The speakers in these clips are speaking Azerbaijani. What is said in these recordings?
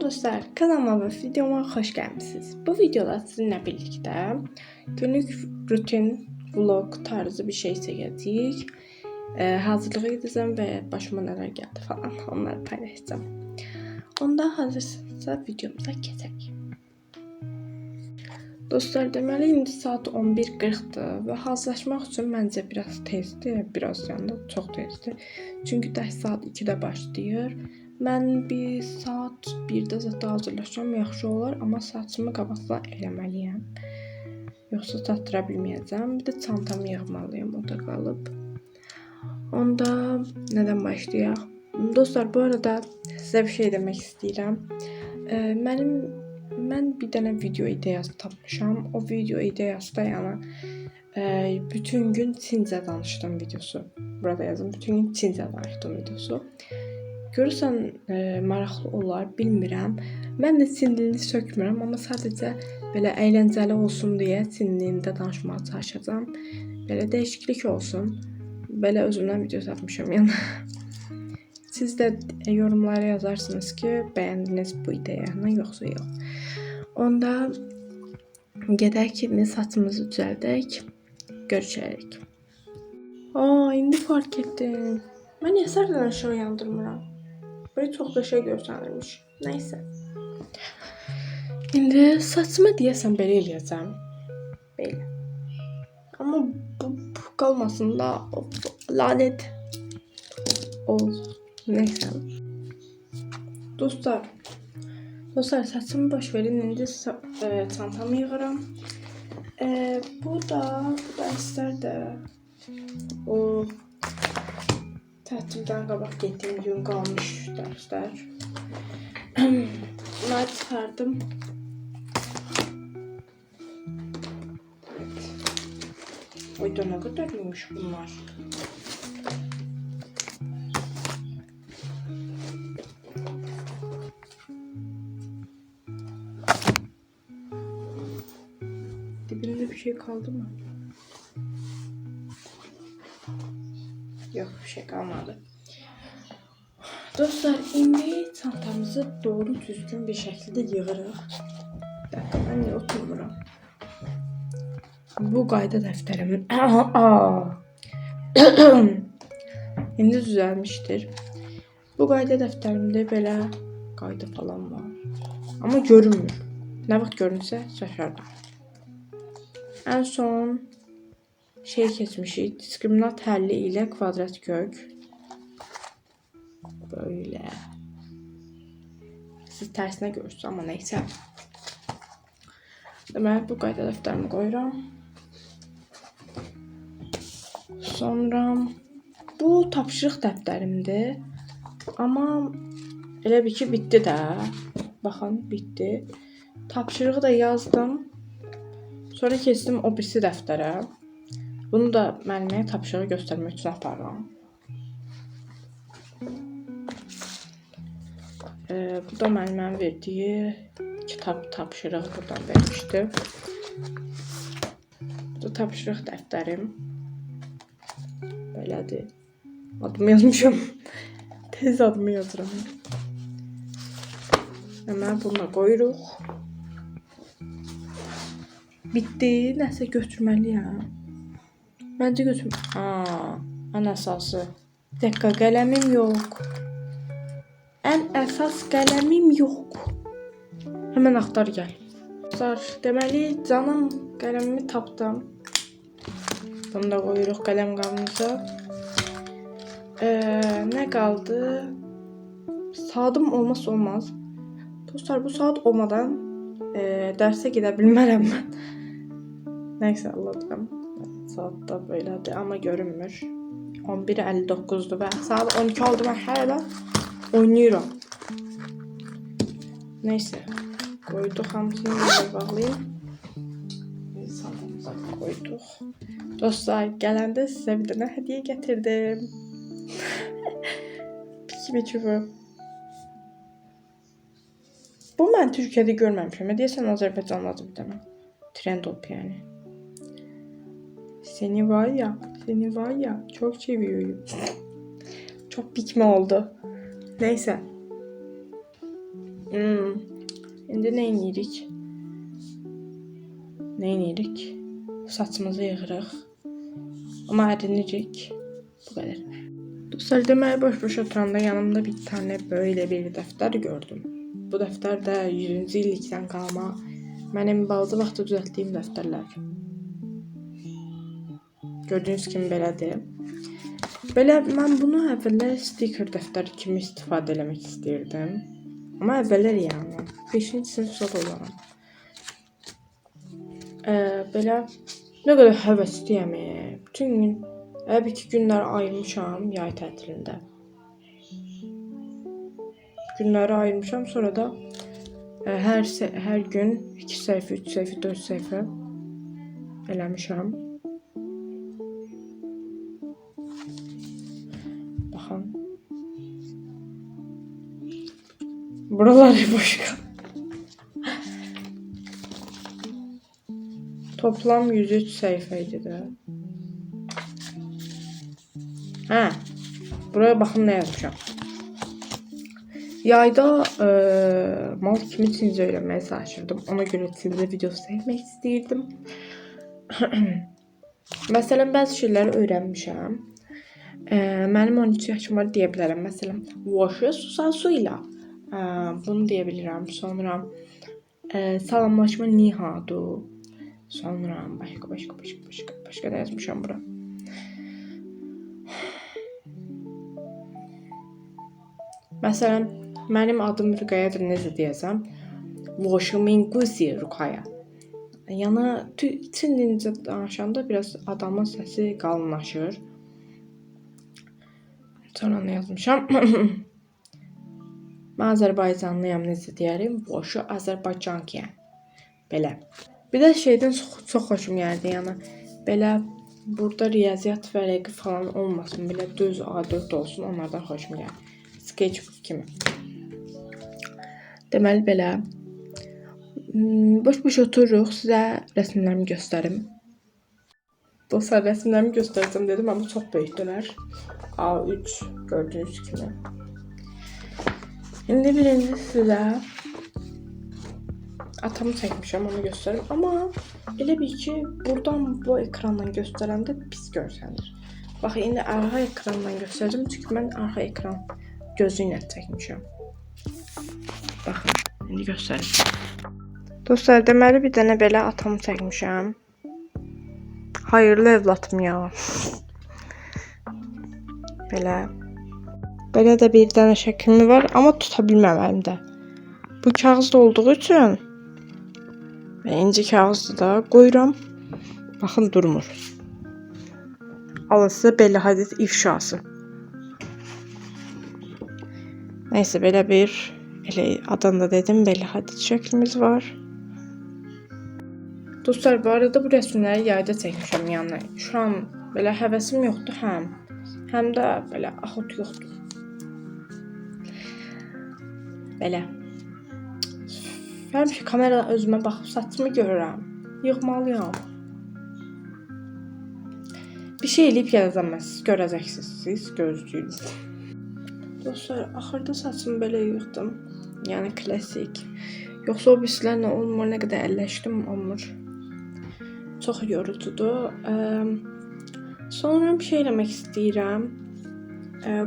Salam dostlar, kanalıma ve videoma hoş gelmişsiniz. Bu videoda sizinle birlikte günlük rutin vlog tarzı bir şey çekeceğiz. Hazırlığı edeceğim ve başıma neler geldi falan onları paylaşacağım. Onda hazırsanızsa videomuza geçelim. Dostlar, deməli indi saat 11:40-dır və hazırlaşmaq üçün məncə biraz tezdir, biraz da çox tezdir. Çünki dərs saat 2-də başlayır. Mən bir saat 1-də zətdə hazırlaşsam yaxşı olar, amma saçımı qabaqdan eləməliyəm. Yoxsa çatdıra bilməyəcəm. Bir də çantamı yığmalıyam, o da qalıb. Onda nədən başlayaq? Dostlar, bu arada sizə bir şey demək istəyirəm. Mən bir dənə video ideyası tapmışam. O video ideyası da yəni bütün gün Çincə danışdım videosu. Burada yazın, bütün gün Çincə danışdım videosu. Görürsən maraqlı olar, bilmirəm. Mən də Çin dilini sökmürəm, amma sadəcə belə əyləncəli olsun deyə Çin dilində danışmağa çalışacağam. Belə dəyişiklik olsun. Belə özümdən video tapmışam yəni. Siz də yorumlara yazarsınız ki, bəyəndiniz bu ideyanı yoxsa yox. Onda gedək ki, saçımızı düzəldək, görüşərik. İndi fark etdim. Mən niyə sərdən aşağı yandırmıram? Böyle çox da şey görsənirmiş. Nəysə. İndi saçımı deyəsən belə eləyəcəm. Belə. Amma bu qalmasın da lanet ol. Nəysə. Dostlar, saçımı boş verin. İndi çantamı yığıram. Bu da dərslər də o tətildən qabaq getdiyim gün qalmış dərslər. Bunları çıxardım. Oyda nə qədər iyiymiş bunlar. Dibinde bir şey kaldı mı? Yok, bir şey kalmadı. Dostlar, indi çantamızı doğru düzgün bir şekilde yığırıq. Bir dakika, ben niye oturmuram? Bu qayda dəftərimin indi düzəlmişdir. Bu qayda dəftərimdə belə qayda falan var. Amma görünmür. Nə vaxt görünsə şaşardım. En son şey keçmişik. Diskriminant həlli ilə kvadrat kök. Böyle. Siz tərsinə görürsünüz, amma neysə. Deməli, bu qayda dəftərimi qoyuram. Sonra bu tapşırıq dəftərimdir. Amma elə bir ki, bitdi də. Baxın, bitdi. Tapşırığı da yazdım. Sonra keçdim o birisi dəftərə. Bunu da müəlliməyə tapşırığı göstərmək üçün aparıram. Bu da müəllimənin verdiyi kitab tapşırığı buradan vermişdi. Bu da tapşırıq dəftərim. Belədir. Adımı yazmışam. Tez adımı yazıram. Hemen bunu da qoyuruq. Bitti. Nəsə götürməliyəm. Məncə götürməliyəm. Ən əsası. Bir dəqiqə, qələmim yox. Ən əsas qələmim yox. Hemen axtar gəl. Deməli, canım qələmimi tapdım. Bunu da qoyuruq qələm qabımıza. Nə qaldı? Saatim olmazsa olmaz. Dostlar, bu saat olmadan dərsə gedə bilmərəm mən. Nəysə, Allah'ım. Saat da böylədir, amma görünmür. 11:59'dur və saat 12 oldu, mən hələ oynayıram. Nəysə, qoyduq hamısını belə bağlayayım. Salonumuza qoyduq. Dostlar, gələndə sizə bir dənə hədiyyə gətirdim. Piki bu. Bu mən Türkiyədə görməmişəm. Deyəsən Azərbaycanlıdır bir dənə. Trend olub yəni. Seni var ya, çok seviyorum. Çok pikme oldu. Neyse. İndi nə edirik? Saçımızı yığırıq. Amma ərinirik. Bu qədər. Dostlar, deməli boş-boş oturanda yanımda bir tane böyle bir dəftər gördüm. Bu dəftər də 100-cü illikdən qalma mənim balaca vaxtda düzəltdiyim dəftərlər. Gördüyünüz kimi belədir. Belə mən bunu əvvəllər stiker dəftəri kimi istifadə eləmək istəyirdim. Amma əvvəllər yəni 5-ci sinifdə olanam. Belə nə qədər həvəsliyəm. Bütün gün bir iki günlər ayırmışam yay tətilində. Günləri ayırmışam, sonra da hər gün 2 səhifə, 3 səhifə, 4 səhifə eləmişəm. Baxın. Buraları boş qaldı. Toplam 103 səhifə idi də. Buraya baxın nə yazmışam. Yayda mal kimi Çincə öyrənməyə çalışırdım. Ona görə Çincə videosu çəkmək istəyirdim. Məsələn, bəzi şeyləri öyrənmişəm. Mənim 13 yaşım var deyə bilərəm. Məsələn, waşı susasuyla. Bunu deyə bilirəm. Sonra salamlaşma nihadu. Sonra başqa da yazmışam bura. Məsələn, mənim adım Rüqayədir, necə deyəsəm? Voşuminqusi Rüqaya. Yəni Çin dilində danışanda biraz adamın səsi qalınlaşır. Sonra nə yazmışam? Mən Azərbaycanlıyam, necə deyərim? Voşu Azərbaycankiyəm. Belə. Bir də şeydən çox xoşum gəldi, yəni belə burada riyaziyyat vərəqi falan olmasın, belə düz A4 olsun, onlardan xoşum gəldi. Sketchbook kimi. Deməli belə boş-boş otururuq, sizə rəsmlərimi göstərim. Dostlar, rəsmlərimi göstərəcəm dedim, amma çox böyükdülər. A3 gördüyünüz kimi. İndi birinci sizə atamı çəkmişəm, onu göstərim. Amma elə bil ki, buradan bu ekrandan göstərəndə pis görsənir. Bax, indi arxa ekrandan göstərəcəm, çünki mən arxa ekran gözü ilə çəkmişəm. Baxın, indi göstərim. Dostlar, deməli bir dənə belə atamı çəkmişəm. Hayırlı evlatım ya. Belə. Belə də bir dənə şəklimi var, amma tuta bilməm əlimdə. Bu kağızda olduğu üçün və inci kağızda da qoyuram. Baxın, durmur. Alın sizə belə hadis ifşası. Nəysə, belə bir, elə adını da dedim, belə hadis şəklimiz var. Dostlar, bu arada bu rəsmləri yayda çəkmişəm, yəni şu an belə həvəsim yoxdur, həm də belə axut yoxdur. Belə. Həmişə kameradan özümə baxıb saçımı görürəm, yığmalıyam. Bir şey eləyib gələcəm mən, siz görəcəksiniz, siz gözləyin. Dostlar, axırda saçımı belə yığdım, yəni klasik. Yoxsa o birisilərlə olmur, nə qədər əlləşdim, olmur. Çox yorucudur. Sonra bir şey eləmək istəyirəm.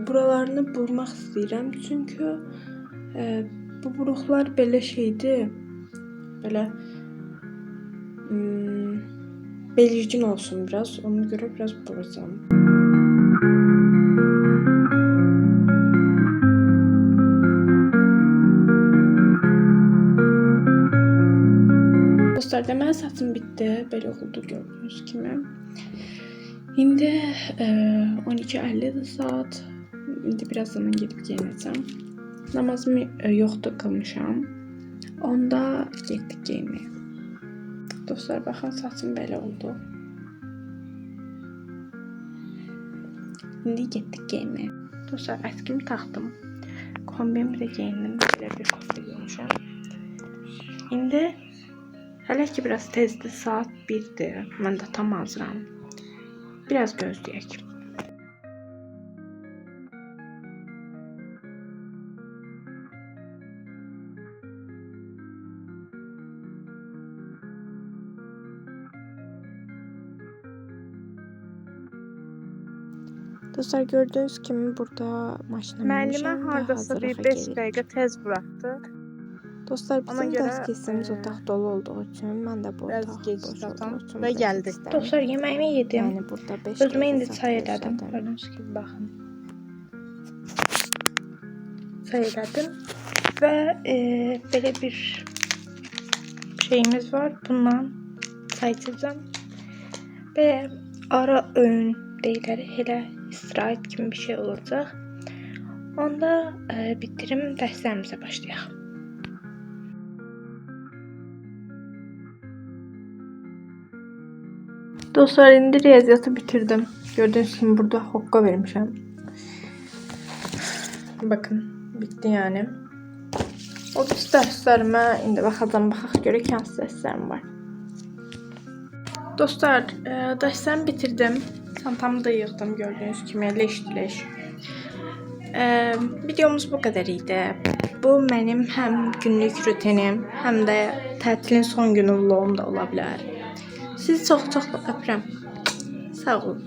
Buralarını burmaq istəyirəm, çünki bu buruqlar belə şeydir. Belə belirgin olsun biraz, ona görə biraz buracam. Dostlar, deməli saçım bitdi, belə oldu gördüyünüz kimi. İndi 12:50 saat. İndi biraz zaman gedib geyinəcəm. Namazım yoxdur, qılmışam. Onda getdik geyinməyə. Dostlar, baxın, saçım belə oldu. İndi getdik geyinməyə. Dostlar, əskimi taxdım. Kombinimi də geyindim. Belə bir kombin geyinmişəm. İndi hələ ki biraz tezdir, saat 1'dir. Mən də tam hazıram. Biraz gözləyək. Dostlar gördüğünüz kimi burada maşına Müəllimə minmişəm və hardasa bir hazırlığa 5 gelirik. dəqiqə tez buraxdı. Dostlar Ona bizim görə, dərs keçdiyimiz otaq dolu olduğu üçün mən də bu biraz otaq gec boş zaten olduğu üçün və buraya gəldi. istədim. Dostlar yeməyimi yedim. Yəni burada 5 Özümə indi dəqiqə çay saxlayırdım. elədim. Gördüyünüz kimi baxın. Çay elədim və belə bir şeyimiz var. Bundan çay içəcəm. Və ara öğün deyirlər, elə istirahət kimi bir şey olacaq. Onda bitirim dərslərimizə başlayaq. Dostlar indi riyaziyyatı bitirdim. Gördüğünüz gibi burada hokka vermişim. Bakın bitti yani. O pis dərslərimə indi baxacağım görək hansı dərslərim var. Dostlar derslerimi bitirdim. Çantamı da yığdım gördüğünüz gibi leş. Videomuz bu kadar idi. Bu benim hem günlük rutinim hem de tətilin son günü vlogum da olabilir. Sizi çok öpürəm. Sağ olun.